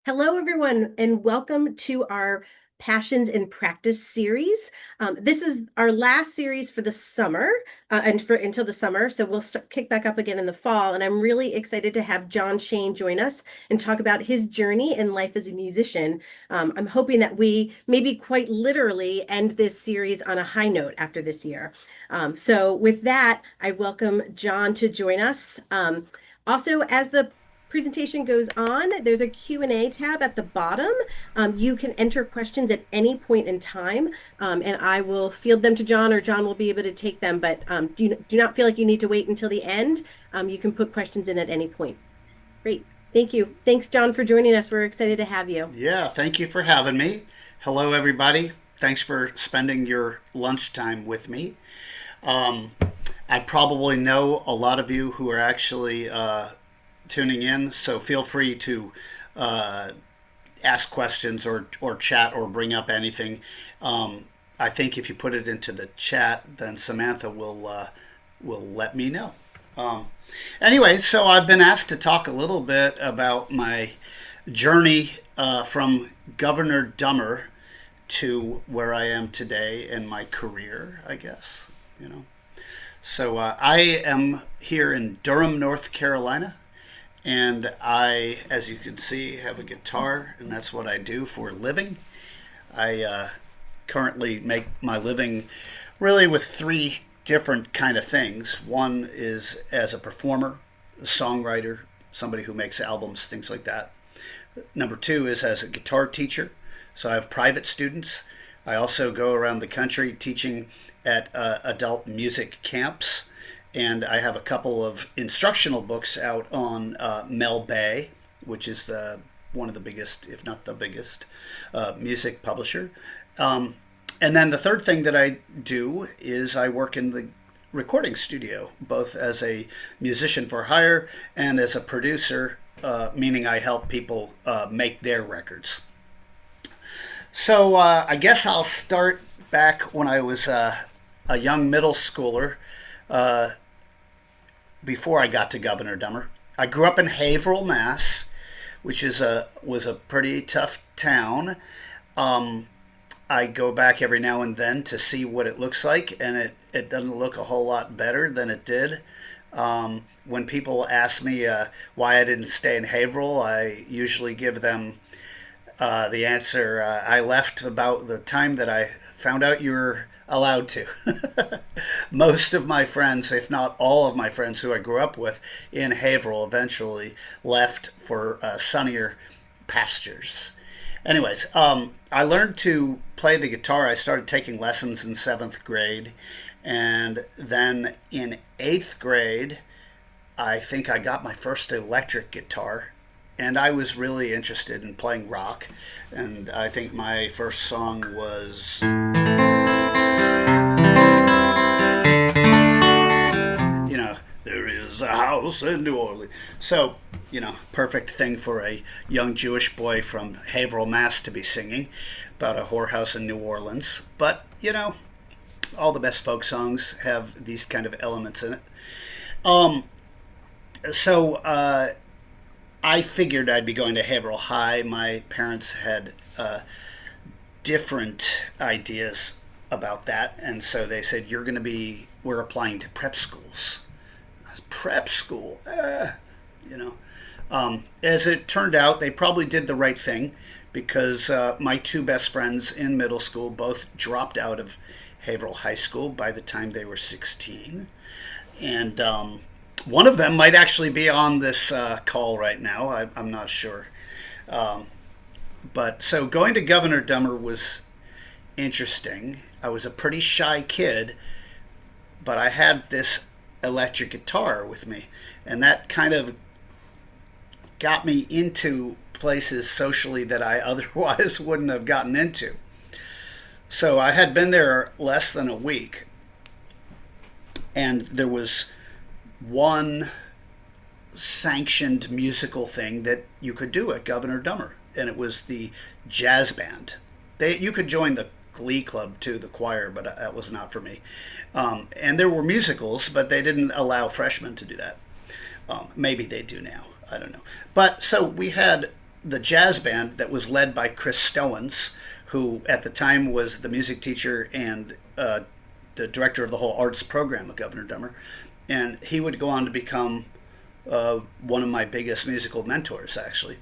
Hello, everyone, and welcome to our Passions in Practice series. This is our last series for the summer and for until the summer. So we'll kick back up again in the fall. And I'm really excited to have Shain join us and talk about his journey in life as a musician. I'm hoping that we maybe quite literally end this series on a high note after this year. So with that, I welcome John to join us. Also, as the presentation goes on, there's a Q&A tab at the bottom. You can enter questions at any point in time, and I will field them to John, or John will be able to take them. But do not feel like you need to wait until the end. You can put questions in at any point. Great. Thank you. Thanks, John, for joining us. We're excited to have you. Yeah, thank you for having me. Hello, everybody. Thanks for spending your lunchtime with me. Um, I probably know a lot of you who are actually tuning in, so feel free to uh, ask questions or chat or bring up anything. I think if you put it into the chat, then Samantha will let me know. Um, anyway, so I've been asked to talk a little bit about my journey from Governor Dummer to where I am today in my career, I guess. You know, so I am here in Durham, North Carolina, and I, as you can see, have a guitar, and that's what I do for a living. I currently make my living really with three different kind of things. One is as a performer, a songwriter, somebody who makes albums, things like that. Number two is as a guitar teacher. So I have private students. I also go around the country teaching at adult music camps. And I have a couple of instructional books out on Mel Bay, which is one of the biggest, if not the biggest, music publisher. And then the third thing that I do is I work in the recording studio, both as a musician for hire and as a producer, meaning I help people make their records. So I guess I'll start back when I was a young middle schooler, uh, before I got to Governor Dummer. I grew up in Haverhill, Mass, which was a pretty tough town. Um, I go back every now and then to see what it looks like, and it doesn't look a whole lot better than it did. When people ask me why I didn't stay in Haverhill, I usually give them the answer, I left about the time that I found out you were allowed to. Most of my friends, if not all of my friends who I grew up with in Haverhill, eventually left for sunnier pastures. Anyways, I learned to play the guitar. I started taking lessons in seventh grade. And then in eighth grade, I think I got my first electric guitar, and I was really interested in playing rock. And I think my first song was, there is a house in New Orleans. So, perfect thing for a young Jewish boy from Haverhill, Mass to be singing about a whorehouse in New Orleans. But, all the best folk songs have these kind of elements in it. Um, so I figured I'd be going to Haverhill High. My parents had different ideas about that, and so they said, we're applying to prep schools. I was, prep school? You know. As it turned out, they probably did the right thing, because my two best friends in middle school both dropped out of Haverhill High School by the time they were 16. And one of them might actually be on this call right now. I'm not sure. Um, but so going to Governor Dummer was interesting. I was a pretty shy kid, but I had this electric guitar with me. And that kind of got me into places socially that I otherwise wouldn't have gotten into. So I had been there less than a week, and there was one sanctioned musical thing that you could do at Governor Dummer, and it was the jazz band. You could join the glee club too, the choir, but that was not for me. And there were musicals, but they didn't allow freshmen to do that. Maybe they do now. I don't know. But so we had the jazz band that was led by Chris Stowens, who at the time was the music teacher and the director of the whole arts program of Governor Dummer. And he would go on to become one of my biggest musical mentors, actually.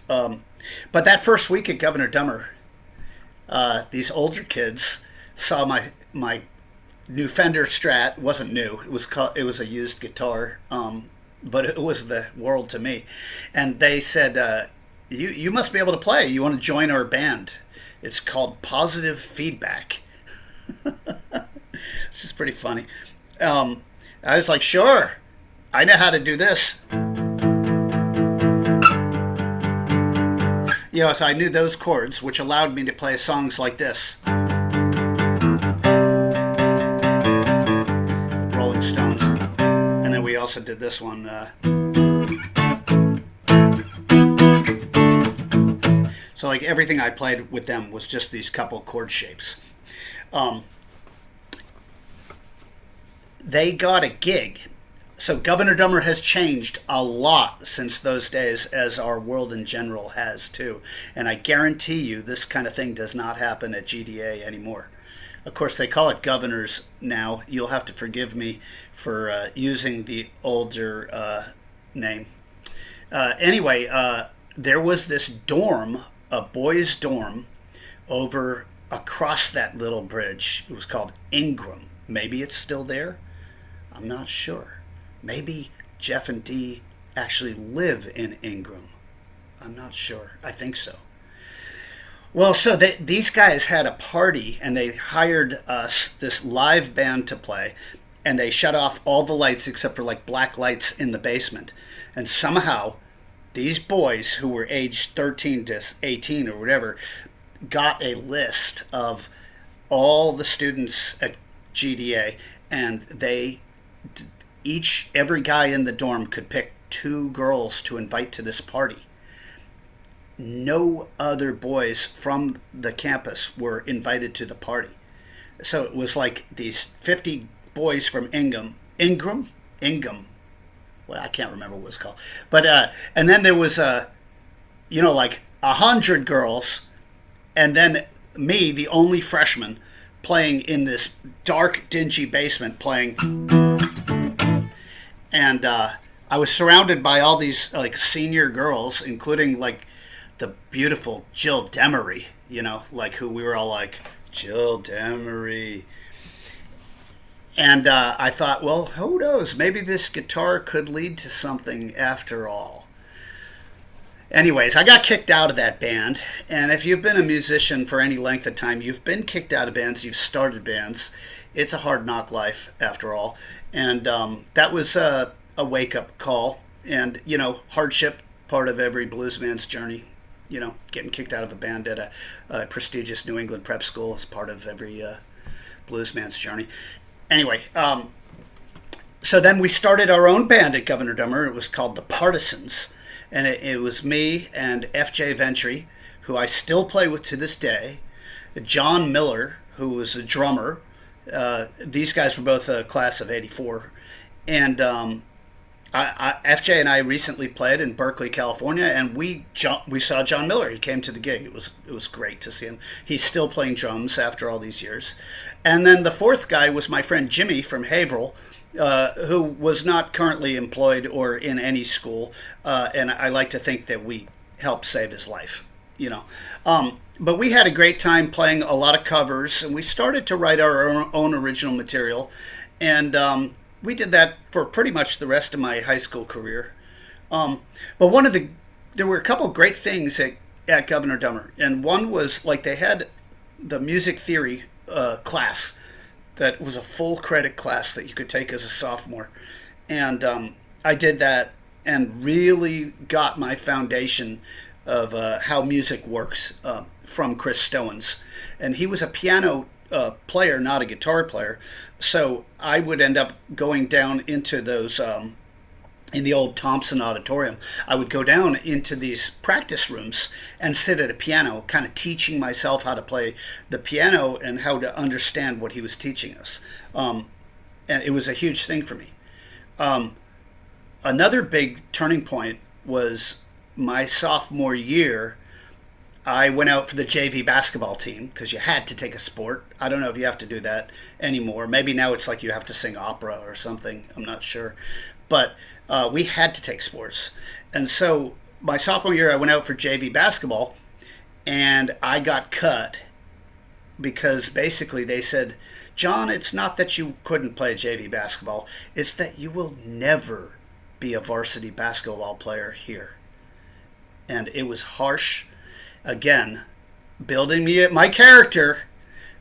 But that first week at Governor Dummer, these older kids saw my new Fender Strat. It wasn't new. It was a used guitar, but it was the world to me. And they said, "You must be able to play. You want to join our band? It's called Positive Feedback." This is pretty funny. I was like, "Sure, I know how to do this." So I knew those chords, which allowed me to play songs like this. Rolling Stones. And then we also did this one. So like everything I played with them was just these couple chord shapes. They got a gig. So Governor Dummer has changed a lot since those days, as our world in general has too. And I guarantee you this kind of thing does not happen at GDA anymore. Of course, they call it governors now. You'll have to forgive me for using the older name. Anyway, there was this dorm, a boys' dorm, over across that little bridge. It was called Ingram. Maybe it's still there. I'm not sure. Maybe Jeff and Dee actually live in Ingram. I'm not sure. I think so. Well, so these guys had a party and they hired us, this live band, to play. And they shut off all the lights except for like black lights in the basement. And somehow these boys who were aged 13 to 18 or whatever got a list of all the students at GDA, and every guy in the dorm could pick 2 girls to invite to this party. No other boys from the campus were invited to the party. So it was like these 50 boys from Ingham. Well, I can't remember what it was called. But and then there was like 100 girls, and then me, the only freshman, playing in this dark, dingy basement, playing. And I was surrounded by all these like senior girls, including like the beautiful Jill Demery, like who we were all like, Jill Demery. And I thought, well, who knows? Maybe this guitar could lead to something after all. Anyways, I got kicked out of that band. And if you've been a musician for any length of time, you've been kicked out of bands, you've started bands. It's a hard knock life after all. And that was a wake-up call. And, hardship, part of every bluesman's journey. Getting kicked out of a band at a prestigious New England prep school is part of every bluesman's journey. Anyway, so then we started our own band at Governor Dummer. It was called The Partisans. And it was me and F.J. Ventry, who I still play with to this day, John Miller, who was a drummer. These guys were both a class of 84. And FJ and I recently played in Berkeley, California, and we saw John Miller. He came to the gig. It was great to see him. He's still playing drums after all these years. And then the fourth guy was my friend Jimmy from Haverhill, who was not currently employed or in any school. And I like to think that we helped save his life, But we had a great time playing a lot of covers, and we started to write our own original material. And we did that for pretty much the rest of my high school career. But there were a couple of great things at Governor Dummer. And one was like they had the music theory class that was a full credit class that you could take as a sophomore. And I did that and really got my foundation of how music works from Chris Stowens. And he was a piano player, not a guitar player. So I would end up going down into those, in the old Thompson Auditorium, I would go down into these practice rooms and sit at a piano, kind of teaching myself how to play the piano and how to understand what he was teaching us. And it was a huge thing for me. Another big turning point was my sophomore year, I went out for the JV basketball team because you had to take a sport. I don't know if you have to do that anymore. Maybe now it's like you have to sing opera or something. I'm not sure. But we had to take sports. And so my sophomore year, I went out for JV basketball and I got cut because basically they said, John, it's not that you couldn't play JV basketball, it's that you will never be a varsity basketball player here. And it was harsh. Again, building me my character,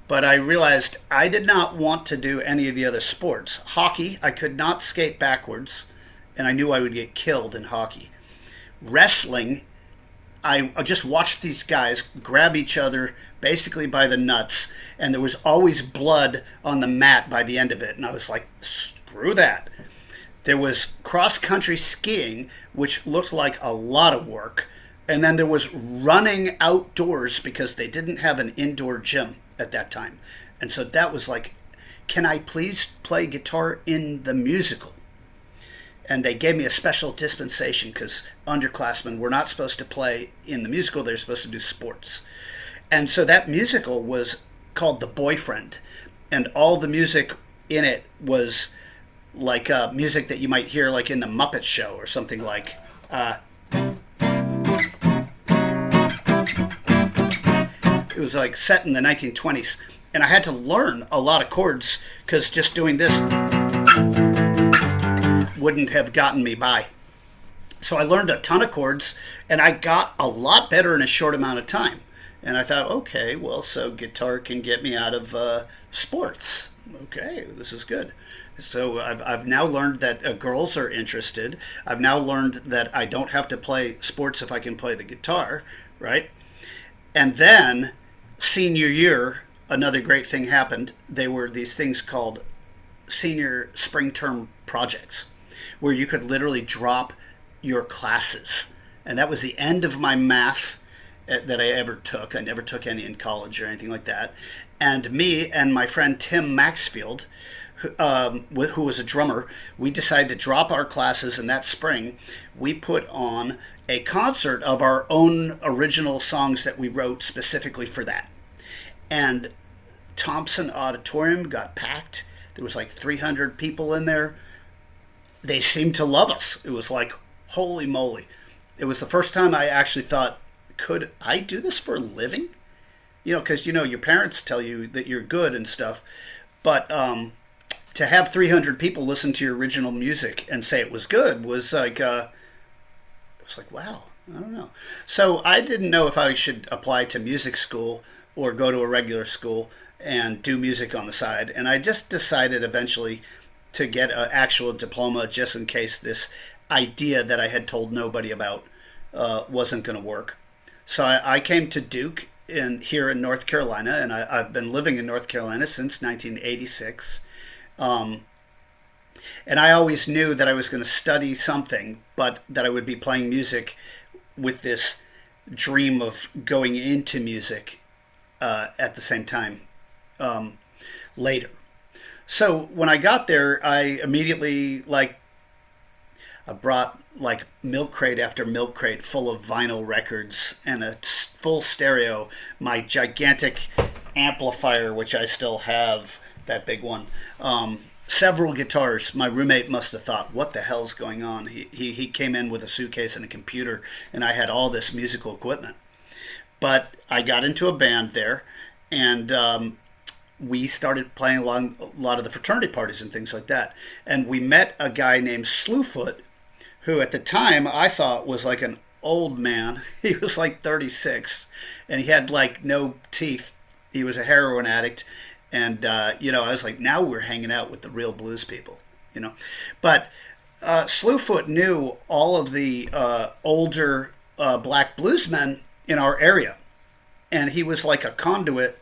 but I realized I did not want to do any of the other sports. Hockey, I could not skate backwards, and I knew I would get killed in hockey. Wrestling, I just watched these guys grab each other basically by the nuts, and there was always blood on the mat by the end of it. And I was like, screw that. There was cross country skiing, which looked like a lot of work. And then there was running outdoors because they didn't have an indoor gym at that time. And so that was like, can I please play guitar in the musical? And they gave me a special dispensation because underclassmen were not supposed to play in the musical. They were supposed to do sports. And so that musical was called The Boyfriend. And all the music in it was like music that you might hear like in the Muppet Show or something like. It was like set in the 1920s. And I had to learn a lot of chords because just doing this wouldn't have gotten me by. So I learned a ton of chords and I got a lot better in a short amount of time. And I thought, okay, well, so guitar can get me out of sports. Okay, this is good. So I've now learned that girls are interested. I've now learned that I don't have to play sports if I can play the guitar, right? And then senior year, another great thing happened. There were these things called senior spring term projects where you could literally drop your classes. And that was the end of my math that I ever took. I never took any in college or anything like that. And me and my friend Tim Maxfield, who was a drummer, we decided to drop our classes, and that spring we put on a concert of our own original songs that we wrote specifically for that. And Thompson Auditorium got packed. There was like 300 people in there. They seemed to love us. It was like, holy moly. It was the first time I actually thought, could I do this for a living? You know, because, you know, your parents tell you that you're good and stuff. But to have 300 people listen to your original music and say it was good was like, it was like, wow, I don't know. So I didn't know if I should apply to music school or go to a regular school and do music on the side. And I just decided eventually to get an actual diploma just in case this idea that I had told nobody about wasn't going to work. So I came to Duke here in North Carolina, and I've been living in North Carolina since 1986. And I always knew that I was going to study something, but that I would be playing music with this dream of going into music at the same time later. So when I got there, I immediately I brought like milk crate after milk crate full of vinyl records and a full stereo, my gigantic amplifier, which I still have, that big one, several guitars. My roommate must have thought, what the hell's going on? He came in with a suitcase and a computer, and I had all this musical equipment. But I got into a band there, and we started playing along a lot of the fraternity parties and things like that. And we met a guy named Slewfoot, who at the time I thought was like an old man. He was like 36, and he had like no teeth. He was a heroin addict. And, you know, I was like, now we're hanging out with the real blues people, you know. But Slewfoot knew all of the older black bluesmen in our area. And he was like a conduit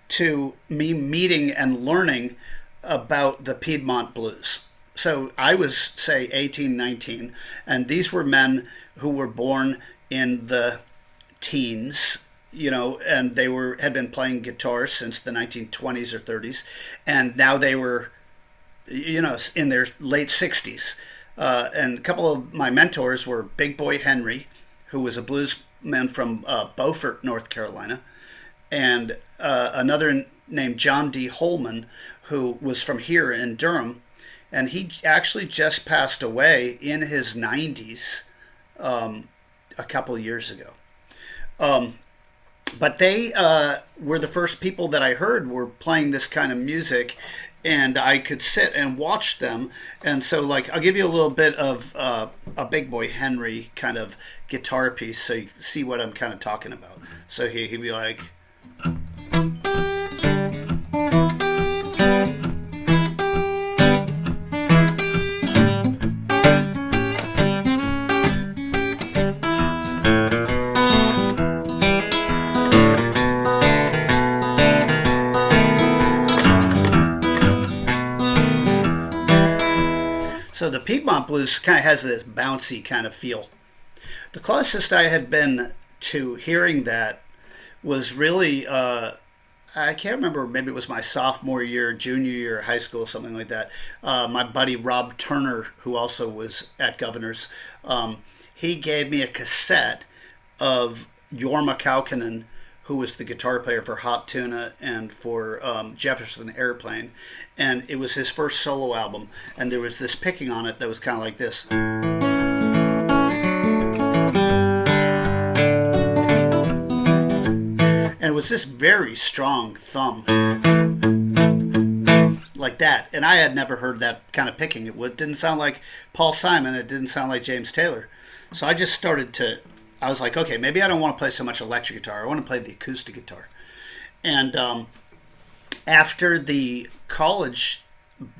to me meeting and learning about the Piedmont blues. So I was, say, 18, 19, and these were men who were born in the teens, you know, and they had been playing guitar since the 1920s or 30s, and now they were, you know, in their late 60s. And a couple of my mentors were Big Boy Henry, who was a bluesman from Beaufort, North Carolina, and another named John D. Holman, who was from here in Durham. And he actually just passed away in his 90s a couple of years ago. But they were the first people that I heard were playing this kind of music, and I could sit and watch them. And so, like, I'll give you a little bit of a Big Boy Henry kind of guitar piece so you can see what I'm kind of talking about. So he'd be like. So the Piedmont blues kind of has this bouncy kind of feel. The closest I had been to hearing that was really, I can't remember, maybe it was my sophomore year, junior year of high school, something like that. My buddy Rob Turner, who also was at Governor's, he gave me a cassette of Jorma Kaukonen, who was the guitar player for Hot Tuna and for Jefferson Airplane. And it was his first solo album. And there was this picking on it that was kind of like this. And it was this very strong thumb. Like that. And I had never heard that kind of picking. It didn't sound like Paul Simon. It didn't sound like James Taylor. So I just started to... I was like, okay, maybe I don't want to play so much electric guitar. I want to play the acoustic guitar. And after the college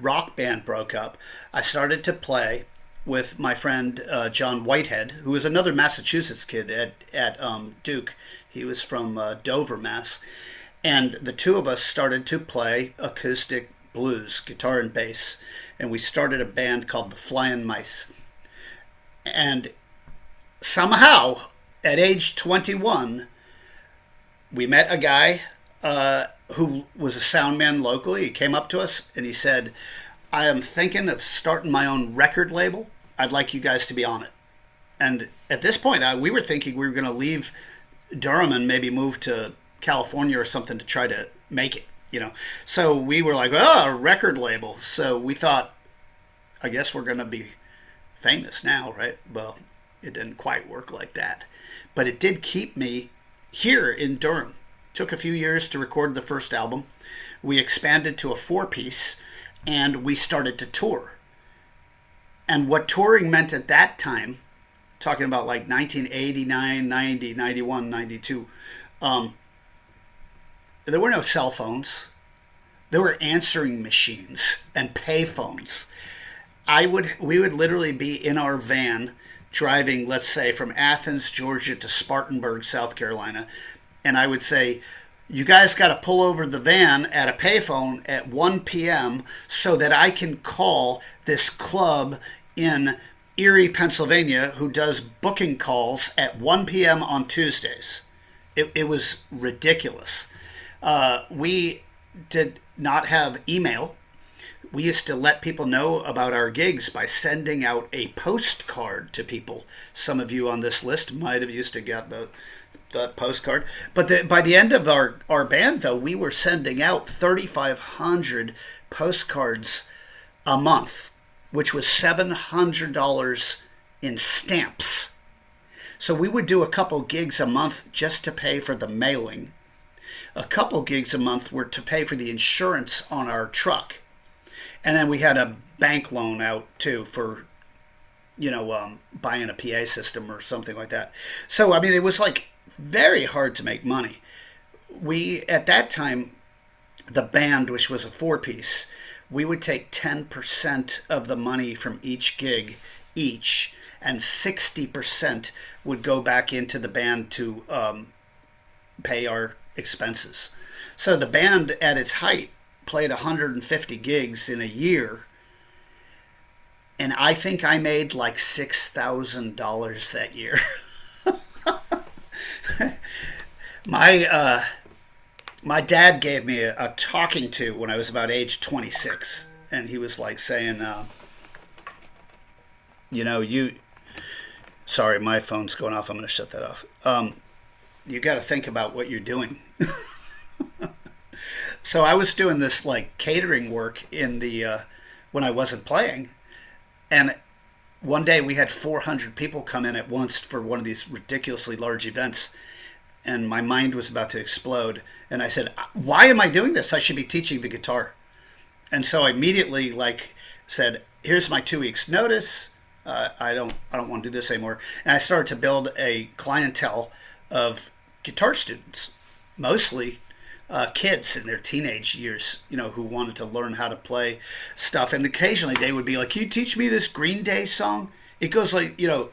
rock band broke up, I started to play with my friend John Whitehead, who was another Massachusetts kid at Duke. He was from Dover, Mass. And the two of us started to play acoustic blues, guitar and bass. And we started a band called the Flying Mice. And somehow, at age 21, we met a guy who was a sound man locally. He came up to us and he said, I am thinking of starting my own record label. I'd like you guys to be on it. And at this point, we were thinking we were going to leave Durham and maybe move to California or something to try to make it, you know. So we were like, oh, a record label. So we thought, I guess we're going to be famous now, right? Well, it didn't quite work like that. But it did keep me here in Durham. It took a few years to record the first album. We expanded to a 4-piece, and we started to tour. And what touring meant at that time, talking about like 1989, 90, 91, 92, there were no cell phones. There were answering machines and pay phones. We would literally be in our van driving, let's say, from Athens, Georgia to Spartanburg, South Carolina. And I would say, you guys got to pull over the van at a payphone at 1 p.m. so that I can call this club in Erie, Pennsylvania, who does booking calls at 1 p.m. on Tuesdays. It was ridiculous. We did not have email. We used to let people know about our gigs by sending out a postcard to people. Some of you on this list might have used to get the postcard. But by the end of our band, though, we were sending out 3,500 postcards a month, which was $700 in stamps. So we would do a couple gigs a month just to pay for the mailing. A couple gigs a month were to pay for the insurance on our truck. And then we had a bank loan out, too, for, buying a PA system or something like that. So, I mean, it was, like, very hard to make money. We, at that time, the band, which was a 4-piece, we would take 10% of the money from each gig each, and 60% would go back into the band to pay our expenses. So the band, at its height, played 150 gigs in a year, and I think I made like $6,000 that year. My dad gave me a talking to when I was about age 26, and he was like saying, Sorry, my phone's going off. I'm going to shut that off. You got to think about what you're doing. So I was doing this like catering work in the when I wasn't playing, and one day we had 400 people come in at once for one of these ridiculously large events, and my mind was about to explode. And I said, "Why am I doing this? I should be teaching the guitar." And so I immediately like said, "Here's my 2 weeks notice. I don't want to do this anymore." And I started to build a clientele of guitar students, mostly kids in their teenage years, who wanted to learn how to play stuff. And occasionally they would be like, "Can you teach me this Green Day song? It goes like." And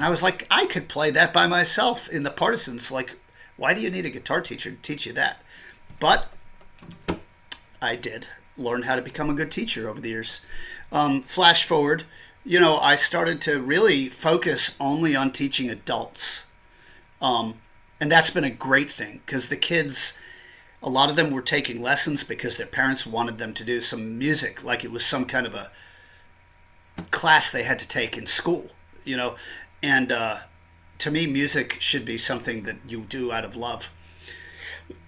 I was like, I could play that by myself in the Partisans. Like, why do you need a guitar teacher to teach you that? But I did learn how to become a good teacher over the years. Flash forward, I started to really focus only on teaching adults. And that's been a great thing because the kids, a lot of them were taking lessons because their parents wanted them to do some music, like it was some kind of a class they had to take in school. And to me, music should be something that you do out of love.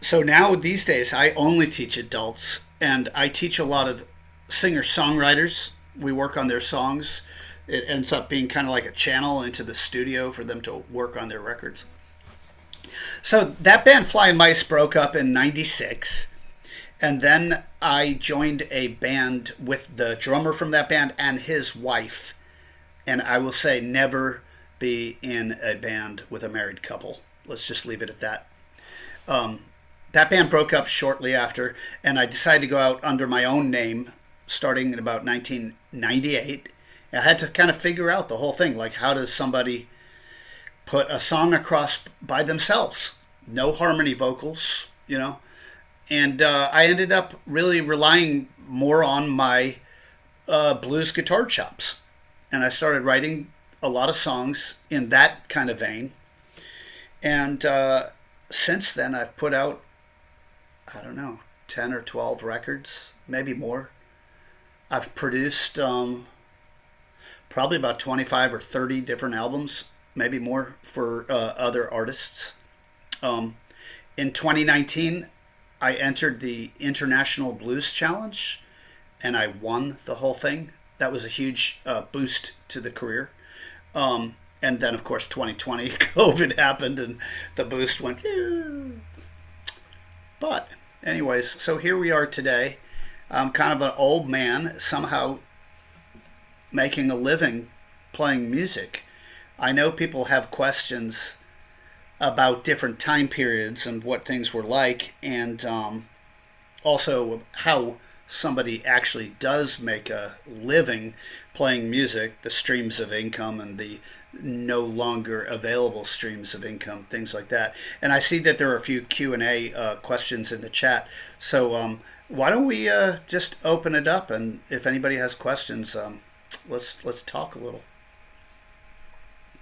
So now these days, I only teach adults, and I teach a lot of singer-songwriters. We work on their songs. It ends up being kind of like a channel into the studio for them to work on their records. So that band Flying Mice broke up in '96. And then I joined a band with the drummer from that band and his wife. And I will say, never be in a band with a married couple. Let's just leave it at that. That band broke up shortly after, and I decided to go out under my own name starting in about 1998. I had to kind of figure out the whole thing. Like, how does somebody put a song across by themselves? No harmony vocals. And I ended up really relying more on my blues guitar chops. And I started writing a lot of songs in that kind of vein. And since then, I've put out, I don't know, 10 or 12 records, maybe more. I've produced probably about 25 or 30 different albums, maybe more, for other artists. In 2019, I entered the International Blues Challenge, and I won the whole thing. That was a huge boost to the career. And then, of course, 2020, COVID happened, and the boost went. But, anyways, so here we are today. I'm kind of an old man, somehow making a living playing music. I know people have questions about different time periods and what things were like, and also how somebody actually does make a living playing music, the streams of income and the no longer available streams of income, things like that. And I see that there are a few Q&A questions in the chat. So why don't we just open it up, and if anybody has questions, let's talk a little.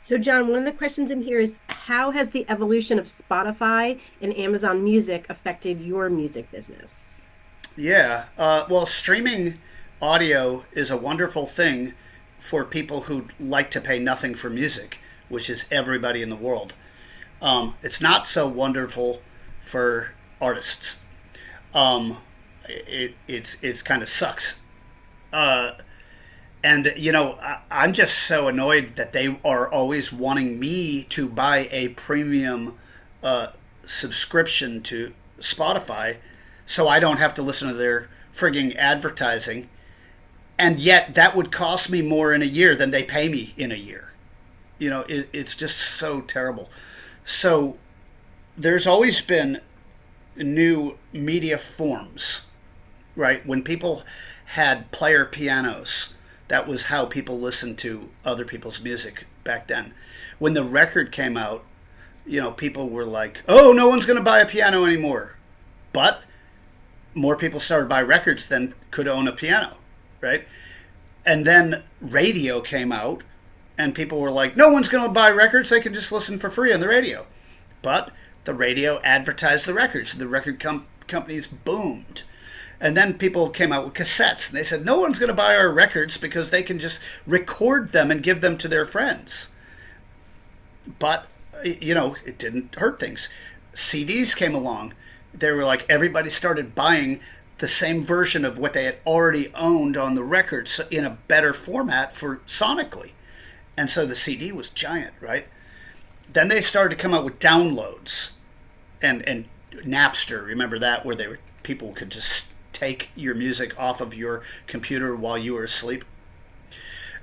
So, John, one of the questions in here is, how has the evolution of Spotify and Amazon Music affected your music business? Yeah, well, streaming audio is a wonderful thing for people who like to pay nothing for music, which is everybody in the world. It's not so wonderful for artists. It's kind of sucks. And I'm just so annoyed that they are always wanting me to buy a premium subscription to Spotify, so I don't have to listen to their frigging advertising. And yet that would cost me more in a year than they pay me in a year. It's just so terrible. So there's always been new media forms, right? When people had player pianos, that was how people listened to other people's music back then. When the record came out, people were like, oh, no one's going to buy a piano anymore. But more people started to buy records than could own a piano, right? And then radio came out, and people were like, no one's going to buy records. They can just listen for free on the radio. But the radio advertised the records. The record companies boomed. And then people came out with cassettes, and they said no one's going to buy our records because they can just record them and give them to their friends. But it didn't hurt things. CDs came along. They were like everybody started buying the same version of what they had already owned on the records in a better format for sonically. And so the CD was giant, right? Then they started to come out with downloads and Napster, remember that, where people could just take your music off of your computer while you were asleep.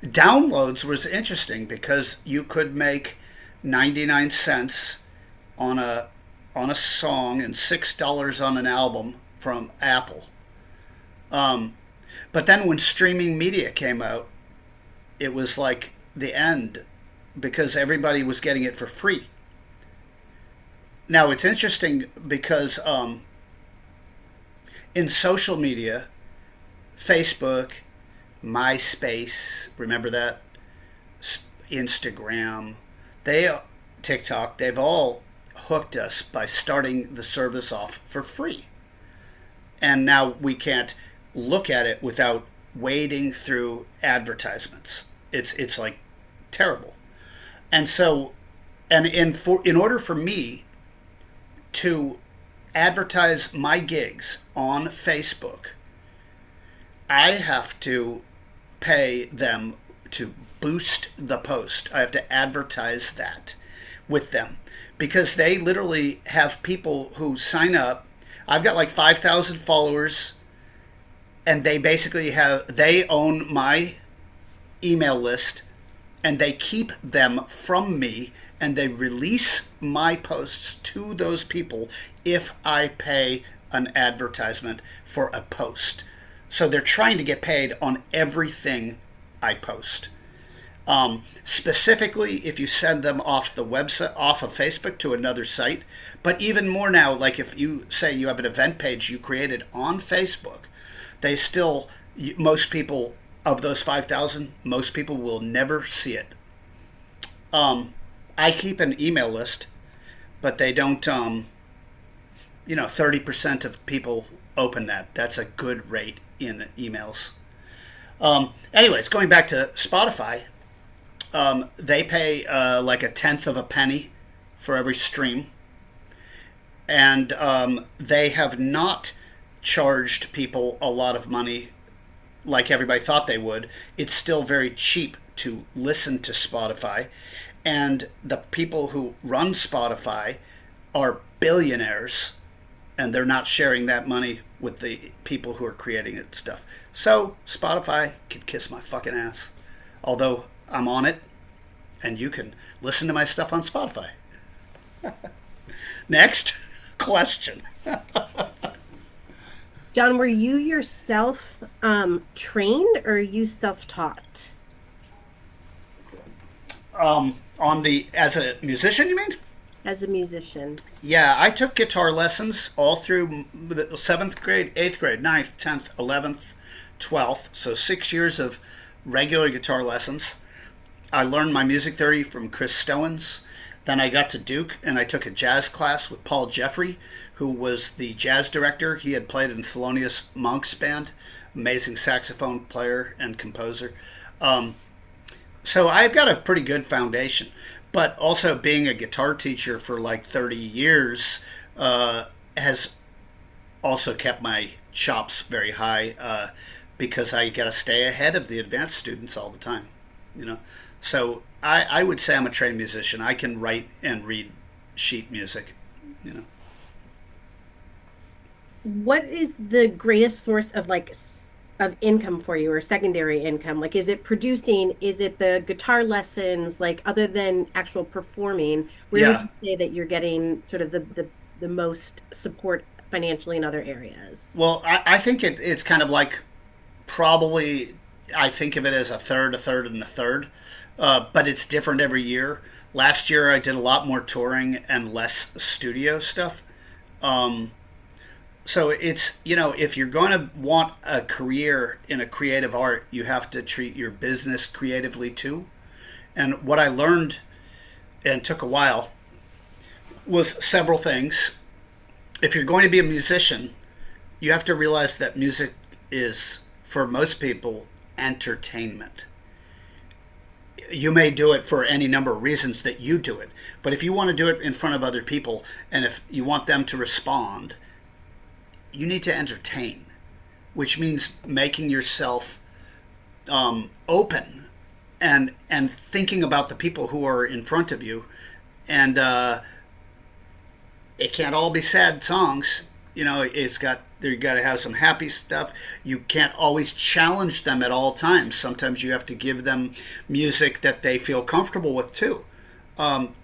Downloads was interesting because you could make 99 cents on a song and $6 on an album from Apple. But then when streaming media came out, it was like the end because everybody was getting it for free. Now it's interesting because in social media, Facebook, MySpace, remember that? Instagram, they TikTok, they've all hooked us by starting the service off for free. And now we can't look at it without wading through advertisements. It's like terrible. And so in order for me to advertise my gigs on Facebook, I have to pay them to boost the post. I have to advertise that with them because they literally have people who sign up. I've got like 5,000 followers, and they own my email list, and they keep them from me, and they release my posts to those people if I pay an advertisement for a post. So they're trying to get paid on everything I post. Specifically, if you send them off the website, off of Facebook to another site, but even more now, like if you say you have an event page you created on Facebook, most people of those 5,000, most people will never see it. I keep an email list, but they don't. 30% of people open that. That's a good rate in emails. Anyways, going back to Spotify, they pay like a tenth of a penny for every stream, and they have not charged people a lot of money like everybody thought they would. It's still very cheap to listen to Spotify, and the people who run Spotify are billionaires, and they're not sharing that money with the people who are creating it stuff. So Spotify can kiss my fucking ass. Although I'm on it, and you can listen to my stuff on Spotify. Next question. John, were you yourself trained or are you self-taught? As a musician, you mean? As a musician? Yeah, I took guitar lessons all through the 7th grade, 8th grade, 9th, 10th, 11th, 12th. So 6 years of regular guitar lessons. I learned my music theory from Chris Stowens. Then I got to Duke and I took a jazz class with Paul Jeffrey, who was the jazz director. He had played in Thelonious Monk's band, amazing saxophone player and composer. So I've got a pretty good foundation. But also being a guitar teacher for like 30 years has also kept my chops very high because I got to stay ahead of the advanced students all the time. So I would say I'm a trained musician. I can write and read sheet music. What is the greatest source of of income for you or secondary income? Like, is it producing? Is it the guitar lessons? Like, other than actual performing, where would Yeah. you say that you're getting sort of the most support financially in other areas? Well, I think it's kind of like probably I think of it as a third, and a third, but it's different every year. Last year I did a lot more touring and less studio stuff. So if you're going to want a career in a creative art, you have to treat your business creatively too. And what I learned, and took a while, was several things. If you're going to be a musician, you have to realize that music is, for most people, entertainment. You may do it for any number of reasons that you do it, but if you want to do it in front of other people and if you want them to respond, you need to entertain, which means making yourself open and thinking about the people who are in front of you. And it can't all be sad songs. It's got you got to have some happy stuff. You can't always challenge them at all times. Sometimes you have to give them music that they feel comfortable with too.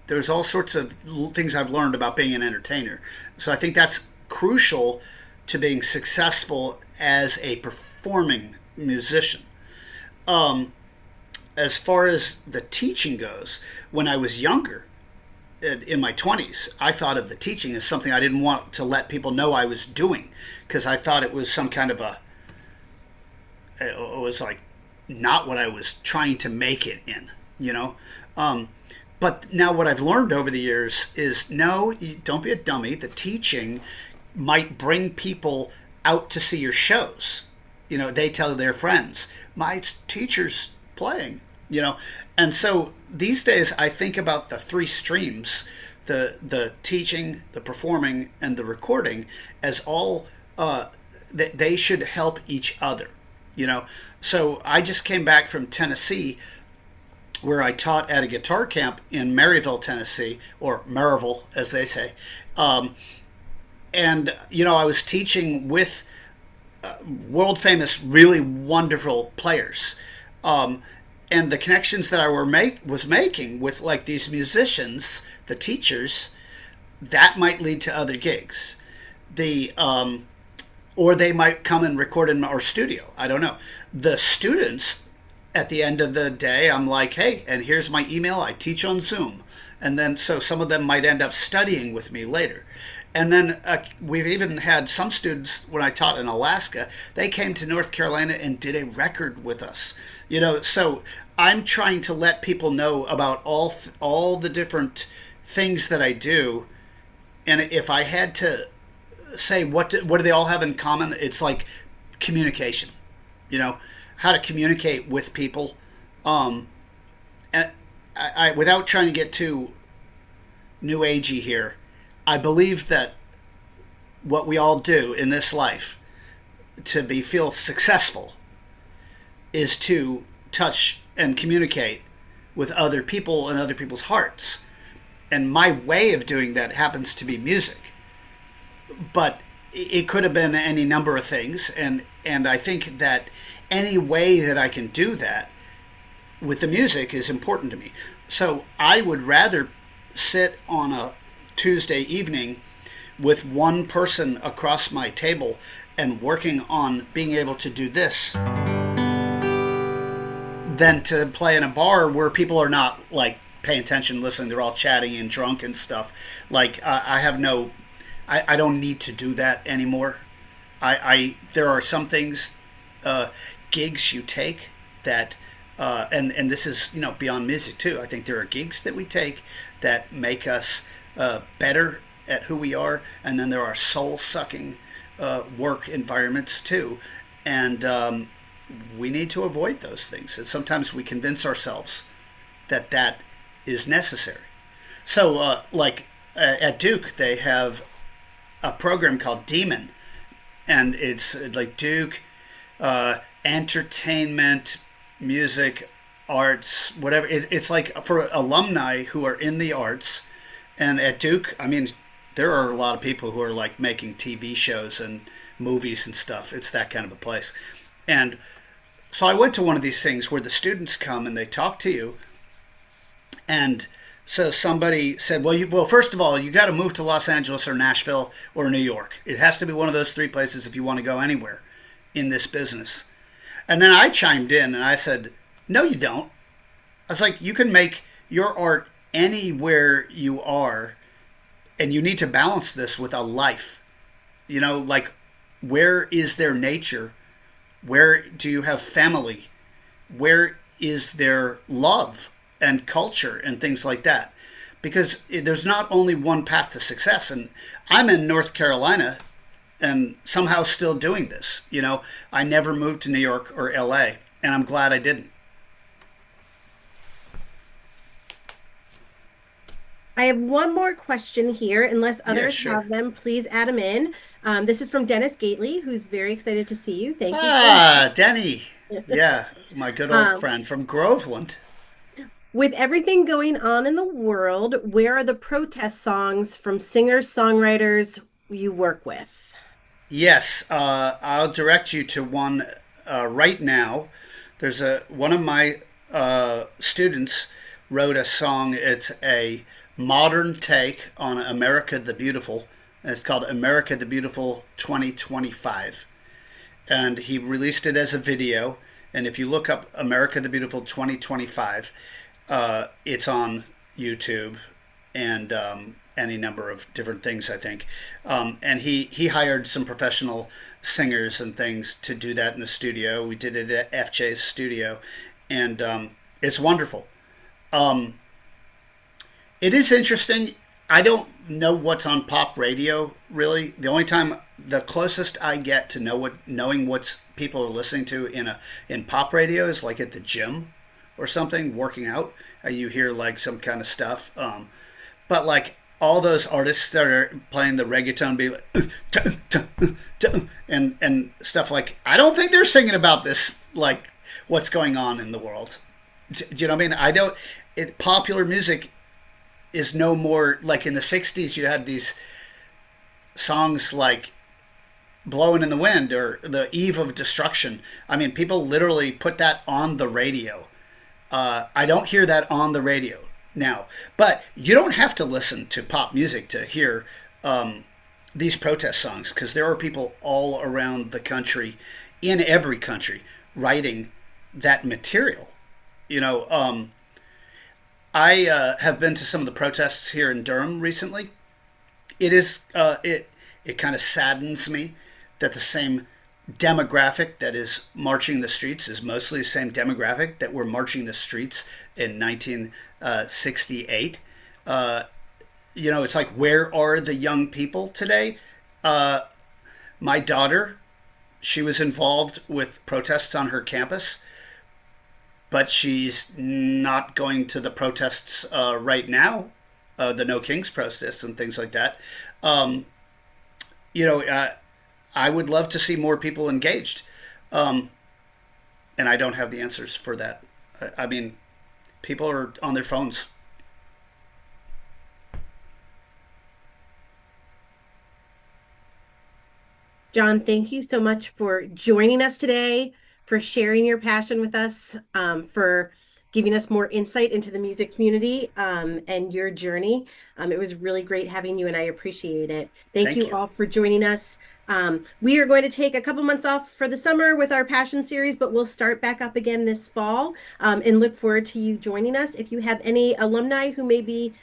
There's all sorts of things I've learned about being an entertainer. So I think that's crucial to being successful as a performing musician. As far as the teaching goes, when I was younger, in my 20s, I thought of the teaching as something I didn't want to let people know I was doing, because I thought it was some kind of it was like not what I was trying to make it in, you know? But now what I've learned over the years is no, don't be a dummy. The teaching might bring people out to see your shows. They tell their friends, my teacher's playing, And so these days I think about the three streams, the teaching, the performing, and the recording as all that they should help each other, So I just came back from Tennessee where I taught at a guitar camp in Maryville, Tennessee, or Maryville, as they say. And I was teaching with world famous, really wonderful players. And the connections that I was making with like these musicians, the teachers, that might lead to other gigs. Or they might come and record in our studio. I don't know. The students, at the end of the day, I'm like, hey, and here's my email. I teach on Zoom. And then so some of them might end up studying with me later. And then we've even had some students, when I taught in Alaska, they came to North Carolina and did a record with us. So I'm trying to let people know about all the different things that I do. And if I had to say what do they all have in common, it's like communication. How to communicate with people. And I without trying to get too new agey here, I believe that what we all do in this life to feel successful is to touch and communicate with other people and other people's hearts. And my way of doing that happens to be music. But it could have been any number of things. And I think that any way that I can do that with the music is important to me. So I would rather sit on a Tuesday evening with one person across my table and working on being able to do this than to play in a bar where people are not like paying attention, listening. They're all chatting and drunk and stuff. Like I don't need to do that anymore. There are some things, gigs you take that, and this is beyond music too. I think there are gigs that we take that make us better at who we are, and then there are soul-sucking work environments too, and we need to avoid those things. And sometimes we convince ourselves that is necessary. So, at Duke, they have a program called Demon, and it's like Duke entertainment, music, arts, whatever. It's like for alumni who are in the arts. And at Duke, I mean, there are a lot of people who are like making TV shows and movies and stuff. It's that kind of a place. And so I went to one of these things where the students come and they talk to you. And so somebody said, well, first of all, you got to move to Los Angeles or Nashville or New York. It has to be one of those three places if you want to go anywhere in this business. And then I chimed in and I said, no, you don't. I was like, you can make your art anywhere you are, and you need to balance this with a life. Like, where is there nature? Where do you have family? Where is there love and culture and things like that? Because there's not only one path to success. And I'm in North Carolina, and somehow still doing this. I never moved to New York or LA, and I'm glad I didn't. I have one more question here. Unless Yeah, others sure. have them, please add them in. This is from Dennis Gately, who's very excited to see you. Thank you so Ah, Denny. much. Yeah, my good old Um, friend from Groveland. with everything going on in the world, where are the protest songs from singers, songwriters you work with? Yes, I'll direct you to one right now. There's a one of my students wrote a song. It's a modern take on America the Beautiful. And it's called America the Beautiful 2025. And he released it as a video. And if you look up America the Beautiful 2025, it's on YouTube and any number of different things, I think. And he hired some professional singers and things to do that in the studio. We did it at FJ's studio, and it's wonderful. It is interesting. I don't know what's on pop radio really. The closest I get to knowing what people are listening to in pop radio is like at the gym or something, working out. You hear like some kind of stuff. But like all those artists that are playing the reggaeton be like and stuff, like I don't think they're singing about this, like what's going on in the world. Do you know what I mean? I don't. Popular music is no more like in the '60s. You had these songs like "Blowing in the Wind" or "The Eve of Destruction." I mean, people literally put that on the radio. I don't hear that on the radio now. But you don't have to listen to pop music to hear these protest songs, because there are people all around the country, in every country, writing that material. You know, I have been to some of the protests here in Durham recently. It kind of saddens me that the same demographic that is marching the streets is mostly the same demographic that were marching the streets in 1968. It's like, where are the young people today? My daughter, she was involved with protests on her campus, but she's not going to the protests right now, the No Kings protests and things like that. Um, you know, uh, I would love to see more people engaged, um, and I don't have the answers for that. I mean, people are on their phones. John, thank you so much for joining us today, for sharing your passion with us, for giving us more insight into the music community, and your journey. It was really great having you, and I appreciate it. Thank Thank you you. all for joining us. We are going to take a couple months off for the summer with our passion series, but we'll start back up again this fall, and look forward to you joining us. If you have any alumni who may be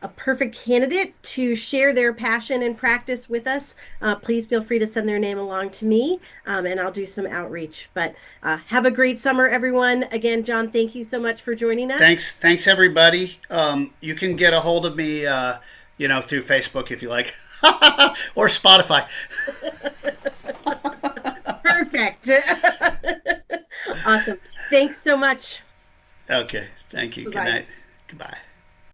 a perfect candidate to share their passion and practice with us, please feel free to send their name along to me, and I'll do some outreach. But have a great summer, everyone. Again, John, thank you so much for joining us. Thanks everybody. You can get a hold of me, through Facebook if you like, or Spotify. Perfect. Awesome. Thanks so much. Okay, thank you. Good Bye-bye. night. Goodbye.